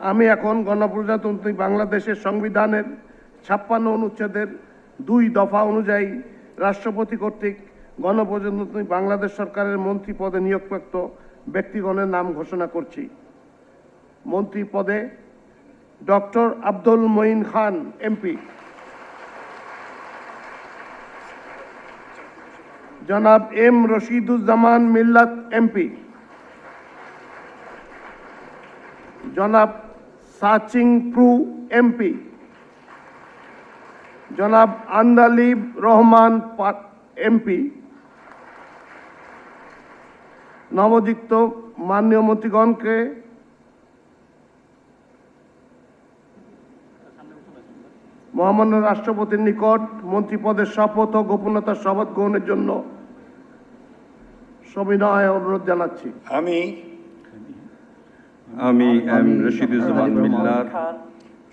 আমি এখন গণপ্রজাতন্ত্রী বাংলাদেশের সংবিধানের 56 অনুচ্ছেদের 2 দফা অনুযায়ী রাষ্ট্রপতি কর্তৃক গণপ্রজাতন্ত্রী বাংলাদেশ সরকারের মন্ত্রী পদে নিয়োগপ্রাপ্ত ব্যক্তিগণের নাম ঘোষণা করছি। মন্ত্রী পদে ডক্টর আব্দুল মঈন খান এমপি, জনাব এম রশিদুজ্জামান মিল্লাত এমপি, জনাব সাচিং প্রু এমপি, জনাব আন্দালিব রহমান এমপি। নবযুক্ত মাননীয় মন্ত্রীগণকে মহামান্য রাষ্ট্রপতির নিকট মন্ত্রী পদের শপথ ও গোপনীয়তার শপথ গ্রহণের জন্য সবিনয় অনুরোধ জানাচ্ছি। আমি এম রশিদুজ্জামান মিল্লাত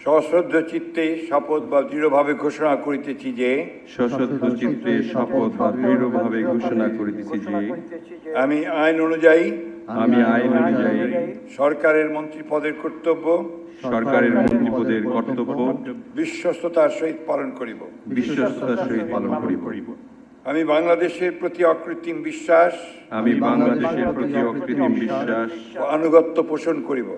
সশ্রদ্ধ চিত্তে শপথ বা দৃঢ়ভাবে ঘোষণা করিতেছি যে আমি আইন অনুযায়ী সরকারের মন্ত্রী পদের কর্তব্য বিশ্বস্ততার সহিত পালন করিব। আমি বাংলাদেশের প্রতি অকৃত্রিম বিশ্বাস ও আনুগত্য পোষণ করিব।